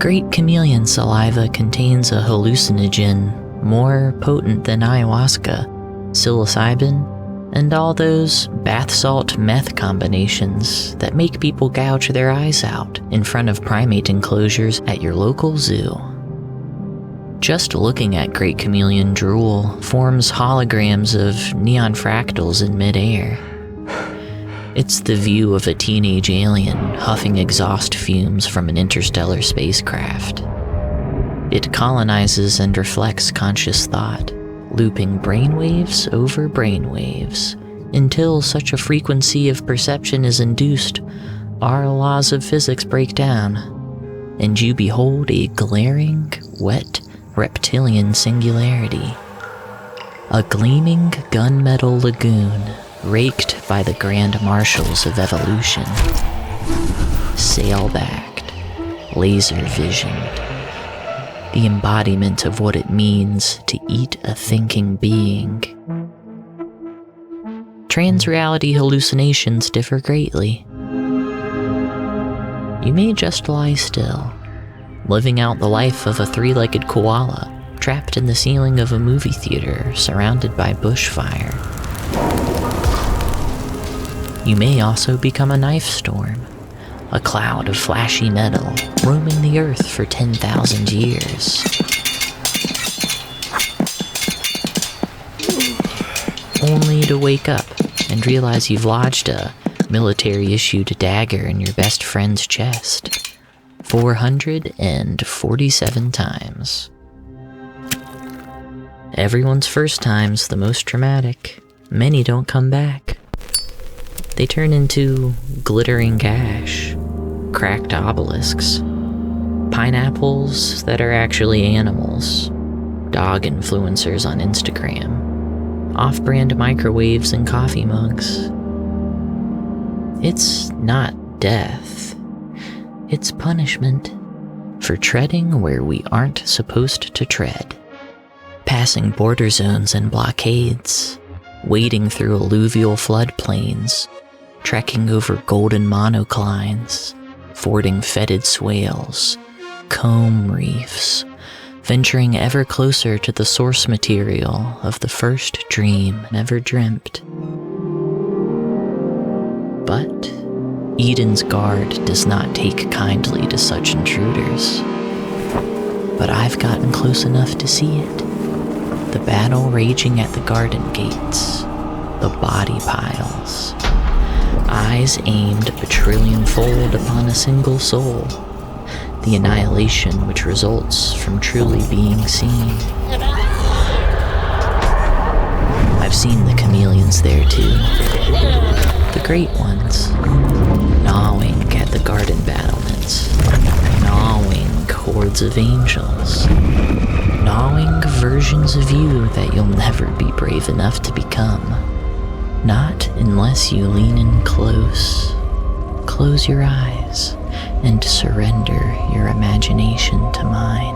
Great chameleon saliva contains a hallucinogen more potent than ayahuasca, psilocybin, and all those bath salt meth combinations that make people gouge their eyes out in front of primate enclosures at your local zoo. Just looking at great chameleon drool forms holograms of neon fractals in midair. It's the view of a teenage alien huffing exhaust fumes from an interstellar spacecraft. It colonizes and reflects conscious thought, looping brainwaves over brainwaves, until such a frequency of perception is induced, our laws of physics break down, and you behold a glaring, wet, reptilian singularity. A gleaming gunmetal lagoon raked by the grand marshals of evolution. Sail-backed, laser-visioned. The embodiment of what it means to eat a thinking being. Trans-reality hallucinations differ greatly. You may just lie still, living out the life of a three-legged koala, trapped in the ceiling of a movie theater surrounded by bushfire. You may also become a knife storm, a cloud of flashy metal roaming the earth for 10,000 years. Only to wake up and realize you've lodged a military-issued dagger in your best friend's chest 447 times. Everyone's first time's the most traumatic. Many don't come back. They turn into glittering cash, cracked obelisks, pineapples that are actually animals, dog influencers on Instagram, off-brand microwaves and coffee mugs. It's not death. It's punishment for treading where we aren't supposed to tread, passing border zones and blockades, wading through alluvial floodplains, trekking over golden monoclines, fording fetid swales, comb reefs, venturing ever closer to the source material of the first dream never dreamt. But Eden's guard does not take kindly to such intruders. But I've gotten close enough to see it. The battle raging at the garden gates, the body piles, eyes aimed a trillion-fold upon a single soul, the annihilation which results from truly being seen. I've seen the chameleons there too, the great ones, gnawing at the garden battlements, gnawing hordes of angels, gnawing versions of you that you'll never be brave enough to become. Not unless you lean in close, close your eyes, and surrender your imagination to mine.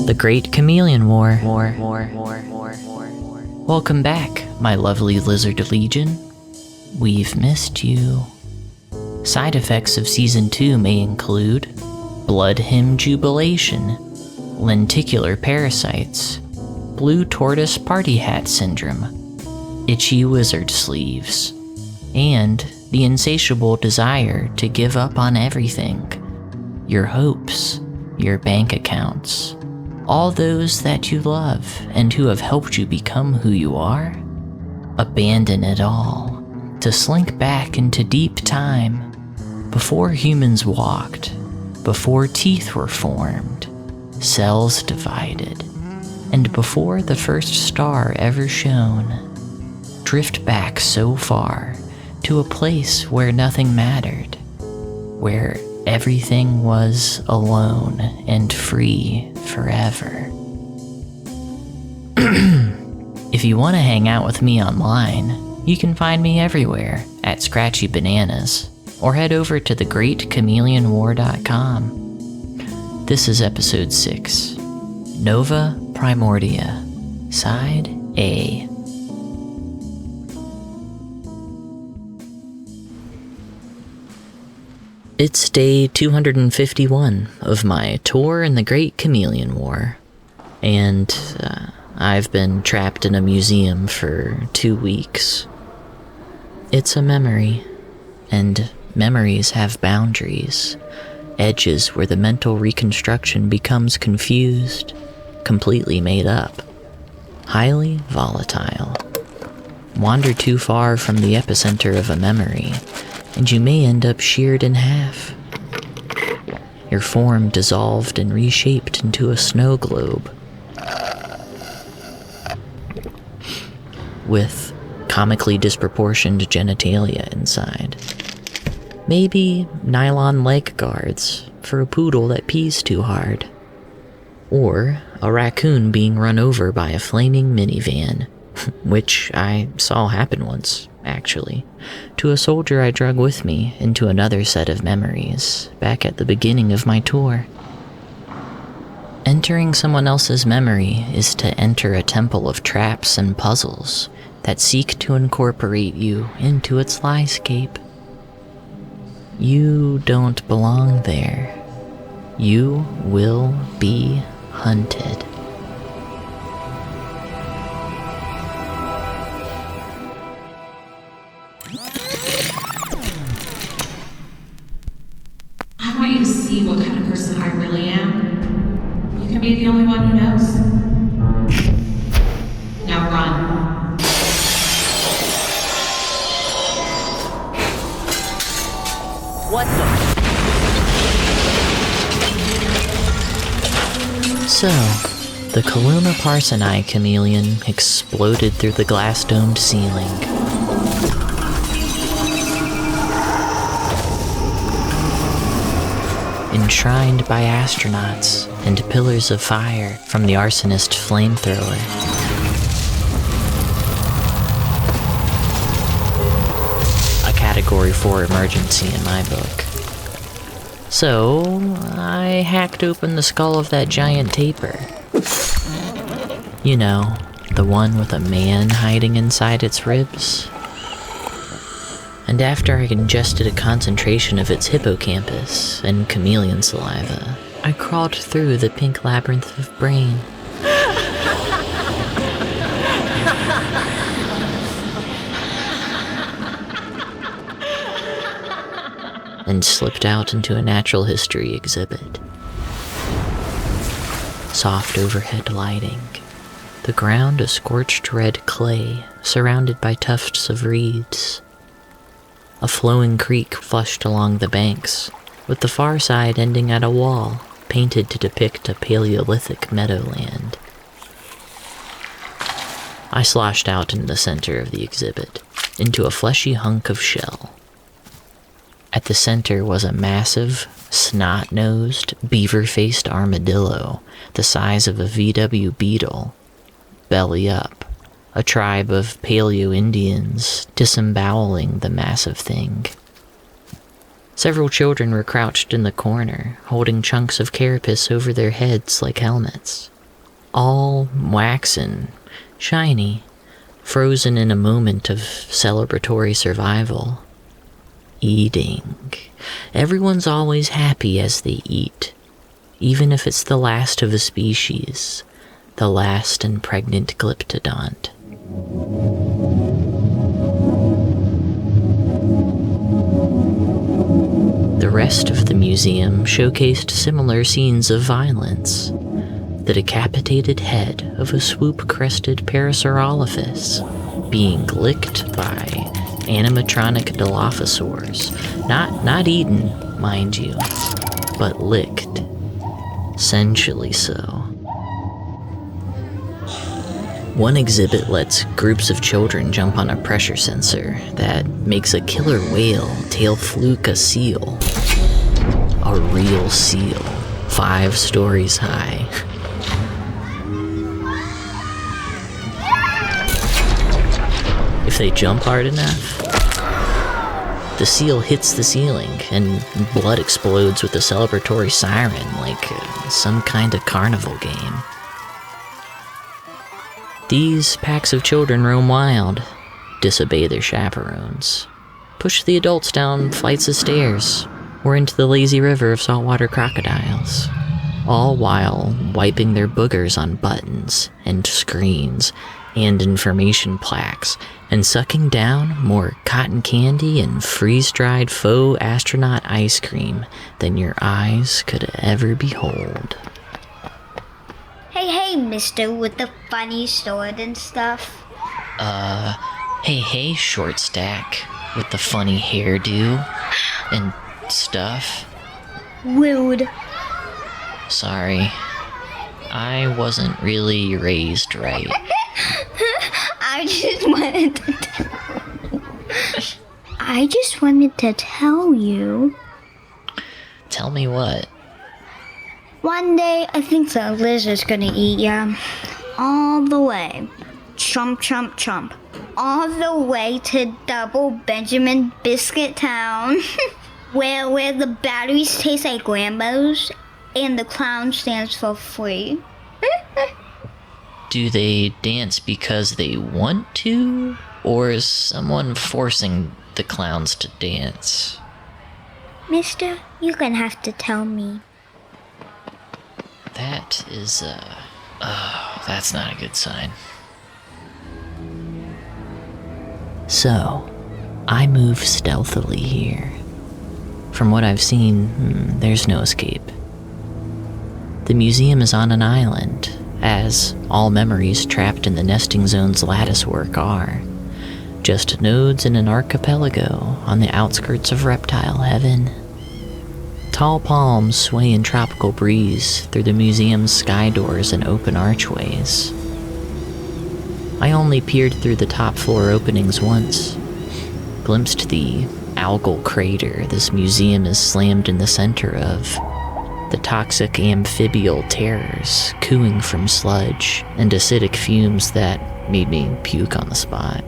The Great Chameleon War. Welcome back, my lovely lizard legion. We've missed you. Side effects of Season 2 may include blood hymn jubilation, lenticular parasites, blue tortoise party hat syndrome, itchy wizard sleeves, and the insatiable desire to give up on everything. Your hopes, your bank accounts, all those that you love and who have helped you become who you are. Abandon it all to slink back into deep time, Before humans walked, before teeth were formed, cells divided, and before the first star ever shone, drift back so far to a place where nothing mattered, where everything was alone and free forever. If you want to hang out with me online, you can find me everywhere at Scratchy Bananas, or head over to thegreatchameleonwar.com. This is episode 6, Nova Primordia, Side A. It's day 251 of my tour in the Great Chameleon War, and I've been trapped in a museum for 2 weeks. It's a memory, and memories have boundaries, edges where the mental reconstruction becomes confused, completely made up, highly volatile. Wander too far from the epicenter of a memory, and you may end up sheared in half. Your form dissolved and reshaped into a snow globe, with comically disproportioned genitalia inside. Maybe nylon leg guards for a poodle that pees too hard. Or a raccoon being run over by a flaming minivan, which I saw happen once, actually, to a soldier I drug with me into another set of memories back at the beginning of my tour. Entering someone else's memory is to enter a temple of traps and puzzles that seek to incorporate you into its liescape. You don't belong there. You will be hunted. I want you to see what kind of person I really am. You can be the only one who knows. Now run. What the? So, the Kaluma Parsoni chameleon exploded through the glass-domed ceiling. Enshrined by astronauts and pillars of fire from the arsonist flamethrower. A Category 4 emergency in my book. So, I hacked open the skull of that giant tapir. You know, the one with a man hiding inside its ribs. And after I ingested a concentration of its hippocampus and chameleon saliva, I crawled through the pink labyrinth of brain. And slipped out into a natural history exhibit. Soft overhead lighting. The ground a scorched red clay, surrounded by tufts of reeds. A flowing creek flushed along the banks, with the far side ending at a wall painted to depict a Paleolithic meadowland. I sloshed out into the center of the exhibit, into a fleshy hunk of shell. At the center was a massive, snot-nosed, beaver-faced armadillo, the size of a VW Beetle, belly up. A tribe of Paleo-Indians disemboweling the massive thing. Several children were crouched in the corner, holding chunks of carapace over their heads like helmets. All waxen, shiny, frozen in a moment of celebratory survival. Eating. Everyone's always happy as they eat, even if it's the last of a species, the last and pregnant glyptodont. The rest of the museum showcased similar scenes of violence. The decapitated head of a swoop-crested Parasaurolophus being licked by animatronic Dilophosaurs. Not eaten, mind you, but licked. Sensually so. One exhibit lets groups of children jump on a pressure sensor that makes a killer whale tail fluke a seal. A real seal, 5 stories high. If they jump hard enough, the seal hits the ceiling and blood explodes with a celebratory siren like some kind of carnival game. These packs of children roam wild, disobey their chaperones, push the adults down flights of stairs, or into the lazy river of saltwater crocodiles, all while wiping their boogers on buttons and screens and information plaques, and sucking down more cotton candy and freeze-dried faux astronaut ice cream than your eyes could ever behold. Hey, mister with the funny sword and stuff. Hey, short stack with the funny hairdo and stuff. Rude. Sorry, I wasn't really raised right. I just wanted to tell you. Tell me what? One day, I think the lizard's gonna eat ya. All the way. Chomp, chomp, chomp. All the way to Double Benjamin Biscuit Town. where the batteries taste like Rambos and the clown stands for free. Do they dance because they want to? Or is someone forcing the clowns to dance? Mister, you're gonna have to tell me. That is, that's not a good sign. So, I move stealthily here. From what I've seen, there's no escape. The museum is on an island, as all memories trapped in the nesting zone's latticework are. Just nodes in an archipelago on the outskirts of reptile heaven. Tall palms sway in tropical breeze through the museum's sky doors and open archways. I only peered through the top floor openings once, glimpsed the algal crater this museum is slammed in the center of, the toxic amphibial terrors cooing from sludge and acidic fumes that made me puke on the spot.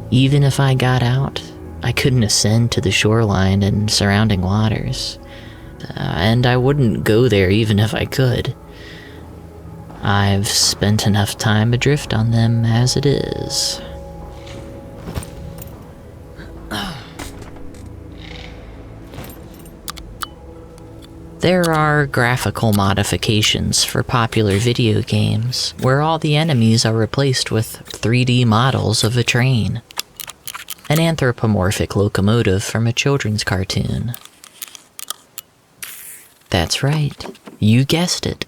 Even if I got out, I couldn't ascend to the shoreline and surrounding waters, and I wouldn't go there even if I could. I've spent enough time adrift on them as it is. There are graphical modifications for popular video games where all the enemies are replaced with 3D models of a train. An anthropomorphic locomotive from a children's cartoon. That's right, you guessed it.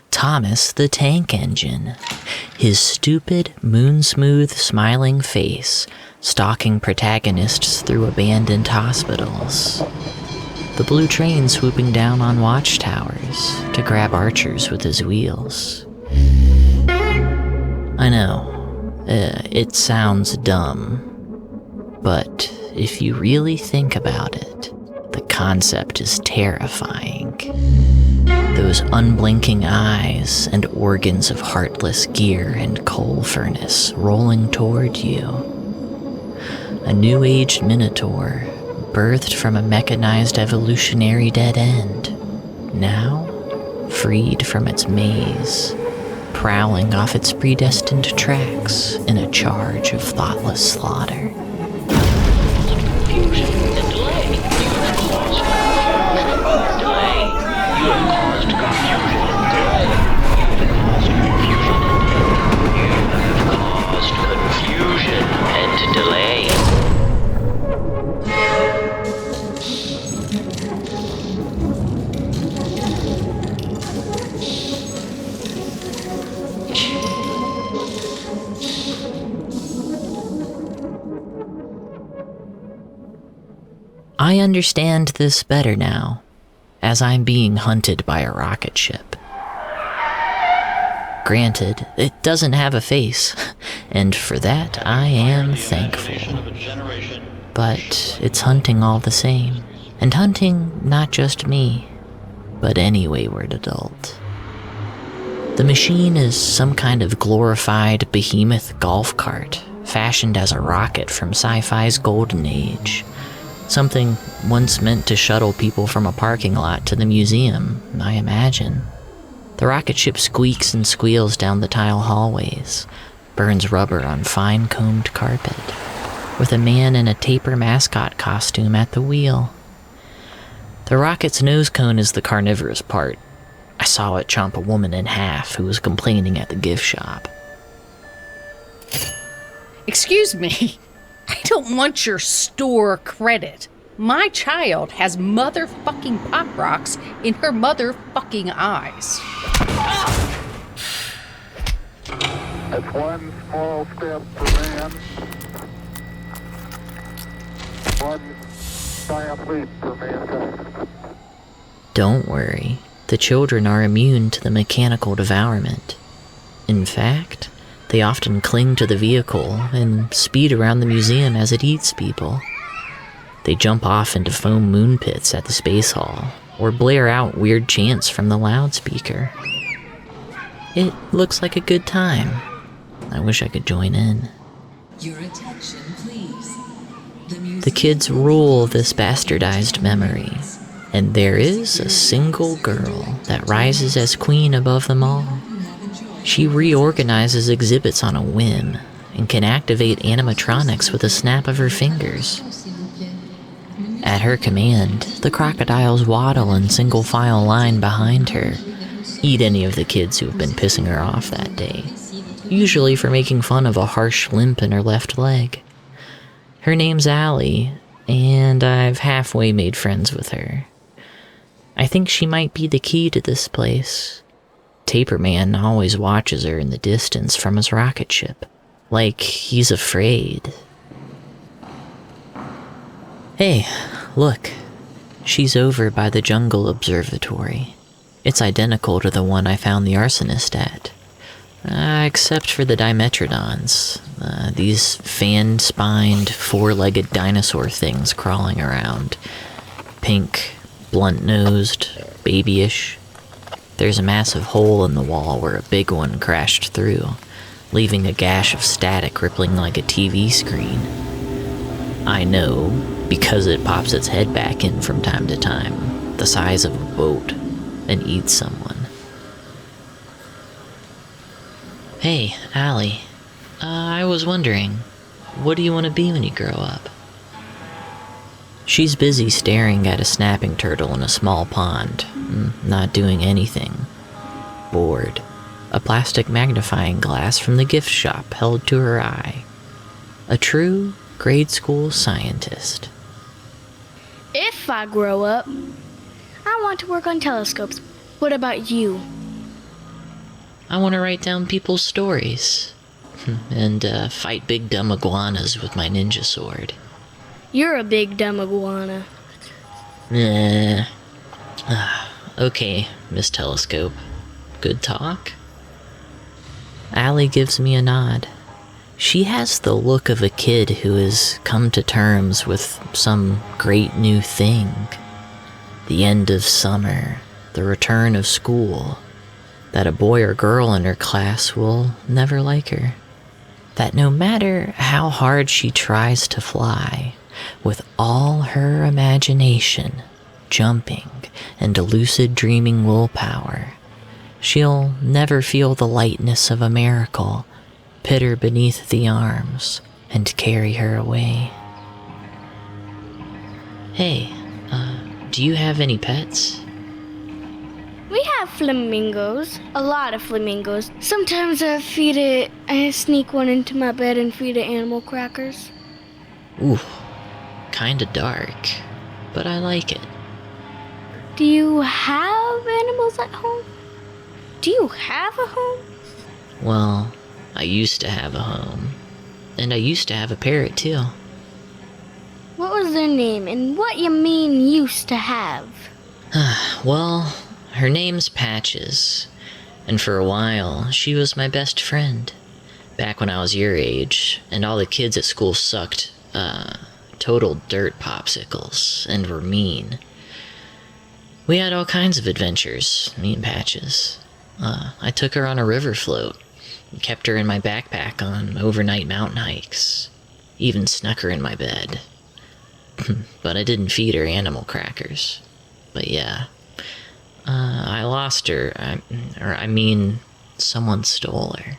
Thomas the Tank Engine. His stupid, moon-smooth, smiling face stalking protagonists through abandoned hospitals. The blue train swooping down on watchtowers to grab archers with his wheels. I know, it sounds dumb, but if you really think about it, the concept is terrifying. Those unblinking eyes and organs of heartless gear and coal furnace rolling toward you. A new-aged minotaur, birthed from a mechanized evolutionary dead end, now freed from its maze, prowling off its predestined tracks in a charge of thoughtless slaughter. I understand this better now, as I'm being hunted by a rocket ship. Granted, it doesn't have a face, and for that I am thankful. But it's hunting all the same, and hunting not just me, but any wayward adult. The machine is some kind of glorified behemoth golf cart, fashioned as a rocket from sci-fi's golden age. Something once meant to shuttle people from a parking lot to the museum, I imagine. The rocket ship squeaks and squeals down the tile hallways, burns rubber on fine-combed carpet, with a man in a taper mascot costume at the wheel. The rocket's nose cone is the carnivorous part. I saw it chomp a woman in half who was complaining at the gift shop. Excuse me, I don't want your store credit. My child has motherfucking pop rocks in her motherfucking eyes. That's one small step for man, one giant leap for mankind. Don't worry, the children are immune to the mechanical devourment. In fact, they often cling to the vehicle and speed around the museum as it eats people. They jump off into foam moon pits at the Space Hall, or blare out weird chants from the loudspeaker. It looks like a good time. I wish I could join in. Your attention, please. The kids rule this bastardized memory, and there is a single girl that rises as queen above them all. She reorganizes exhibits on a whim, and can activate animatronics with a snap of her fingers. At her command, the crocodiles waddle in single file line behind her, eat any of the kids who have been pissing her off that day, usually for making fun of a harsh limp in her left leg. Her name's Allie, and I've halfway made friends with her. I think she might be the key to this place. Taperman always watches her in the distance from his rocket ship, like he's afraid. Hey, look. She's over by the Jungle Observatory. It's identical to the one I found the arsonist at. Except for the Dimetrodons. These fan-spined, four-legged dinosaur things crawling around. Pink, blunt-nosed, babyish. There's a massive hole in the wall where a big one crashed through, leaving a gash of static rippling like a TV screen. I know, because it pops its head back in from time to time, the size of a boat, and eats someone. Hey, Allie. I was wondering, what do you want to be when you grow up? She's busy staring at a snapping turtle in a small pond, not doing anything. Bored. A plastic magnifying glass from the gift shop held to her eye. A true grade school scientist. If I grow up, I want to work on telescopes. What about you? I want to write down people's stories. And fight big dumb iguanas with my ninja sword. You're a big dumb iguana. Okay, Miss Telescope. Good talk? Allie gives me a nod. She has the look of a kid who has come to terms with some great new thing. The end of summer, the return of school, that a boy or girl in her class will never like her. That no matter how hard she tries to fly, with all her imagination, jumping, and lucid dreaming willpower, she'll never feel the lightness of a miracle pit her beneath the arms and carry her away. Hey, do you have any pets? We have flamingos. A lot of flamingos. Sometimes I sneak one into my bed and feed it animal crackers. Ooh, kinda dark, but I like it. Do you have animals at home? Do you have a home? Well, I used to have a home. And I used to have a parrot too. What was was their name and what you mean used to have? Well, her name's Patches, and for a while, she was my best friend. Back when I was your age, and all the kids at school sucked, total dirt popsicles, and were mean. We had all kinds of adventures, me and Patches. I took her on a river float, and kept her in my backpack on overnight mountain hikes, even snuck her in my bed. But I didn't feed her animal crackers. But yeah, I lost her, someone stole her.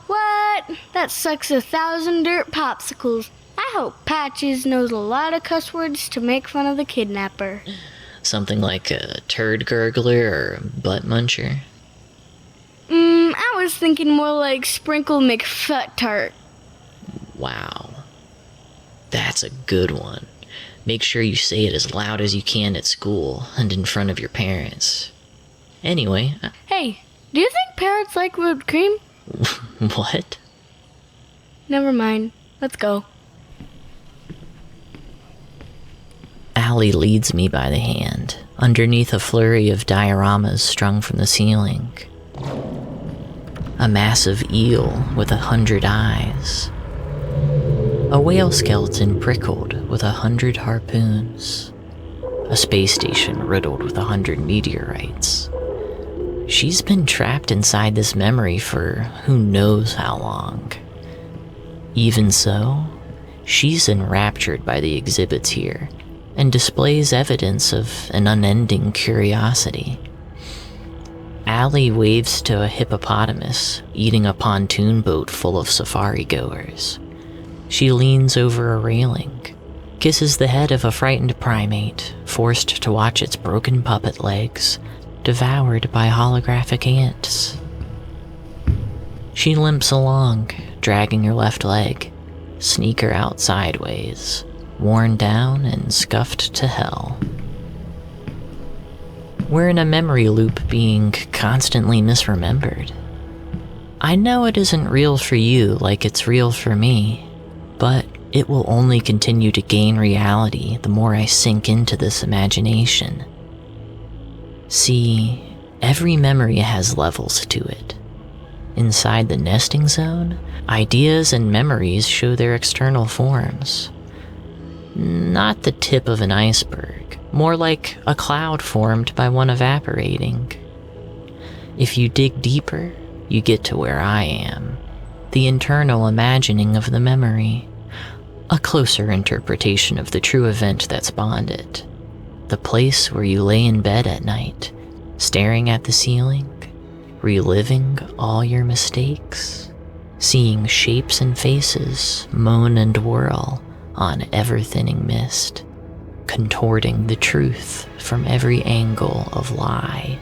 What? That sucks 1,000 dirt popsicles. I hope Patches knows a lot of cuss words to make fun of the kidnapper. Something like a turd gurgler or a butt muncher? I was thinking more like Sprinkle McFut-Tart. Wow. That's a good one. Make sure you say it as loud as you can at school and in front of your parents. Anyway... Hey, do you think parrots like whipped cream? What? Never mind. Let's go. Allie leads me by the hand, underneath a flurry of dioramas strung from the ceiling. A massive eel with 100 eyes. A whale skeleton prickled with 100 harpoons. A space station riddled with 100 meteorites. She's been trapped inside this memory for who knows how long. Even so, she's enraptured by the exhibits here, and displays evidence of an unending curiosity. Allie waves to a hippopotamus eating a pontoon boat full of safari goers. She leans over a railing, kisses the head of a frightened primate, forced to watch its broken puppet legs devoured by holographic ants. She limps along, dragging her left leg, sneaker out sideways, worn down and scuffed to hell. We're in a memory loop being constantly misremembered. I know it isn't real for you like it's real for me, but it will only continue to gain reality the more I sink into this imagination. See, every memory has levels to it. Inside the nesting zone, ideas and memories show their external forms. Not the tip of an iceberg, more like a cloud formed by one evaporating. If you dig deeper, you get to where I am, the internal imagining of the memory, a closer interpretation of the true event that spawned it, the place where you lay in bed at night, staring at the ceiling, reliving all your mistakes, seeing shapes and faces moan and whirl on ever-thinning mist, contorting the truth from every angle of lie,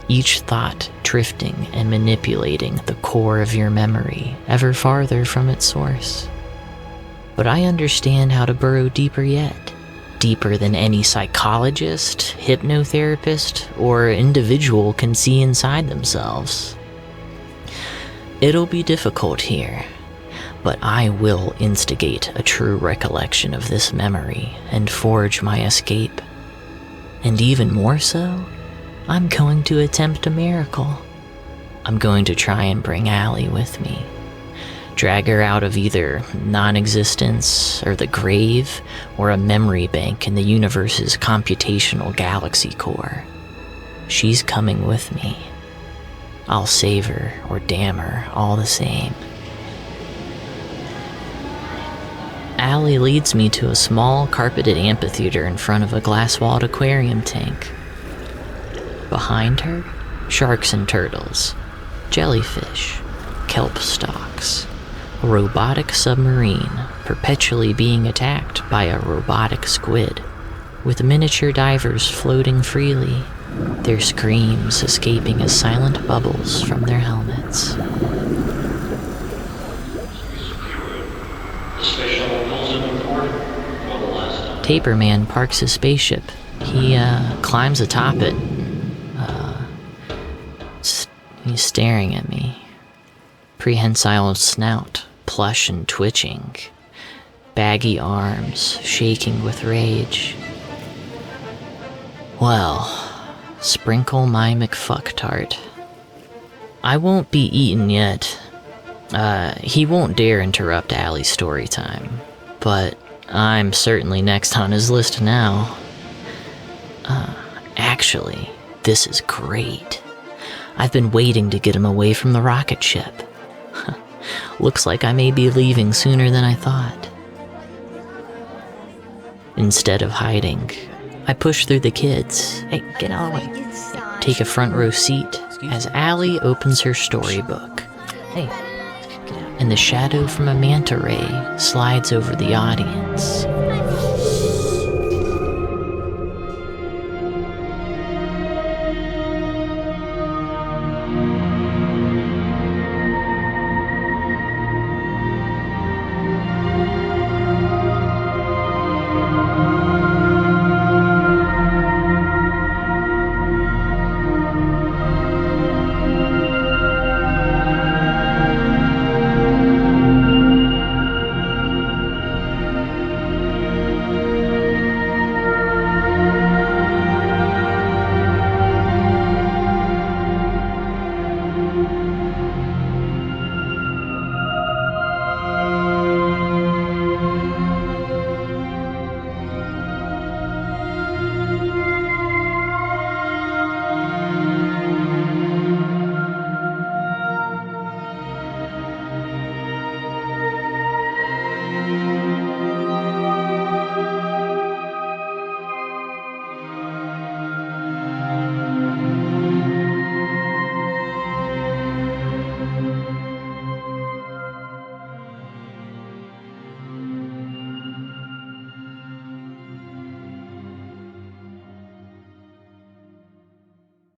each thought drifting and manipulating the core of your memory ever farther from its source. But I understand how to burrow deeper yet, deeper than any psychologist, hypnotherapist, or individual can see inside themselves. It'll be difficult here, but I will instigate a true recollection of this memory and forge my escape. And even more so, I'm going to attempt a miracle. I'm going to try and bring Allie with me. Drag her out of either non-existence or the grave or a memory bank in the universe's computational galaxy core. She's coming with me. I'll save her or damn her all the same. Allie leads me to a small carpeted amphitheater in front of a glass-walled aquarium tank. Behind her, sharks and turtles, jellyfish, kelp stalks, a robotic submarine perpetually being attacked by a robotic squid, with miniature divers floating freely, their screams escaping as silent bubbles from their helmets. Taperman parks his spaceship. He climbs atop it. He's staring at me. Prehensile snout, plush and twitching. baggy arms shaking with rage. Well, sprinkle my McFucktart. I won't be eaten yet. He won't dare interrupt Allie's story time, but I'm certainly next on his list now. Actually, this is great. I've been waiting to get him away from the rocket ship. Looks like I may be leaving sooner than I thought. Instead of hiding, I push through the kids. Hey, get out of the way. Take a front row seat as Allie opens her storybook. Hey, and the shadow from a manta ray slides over the audience.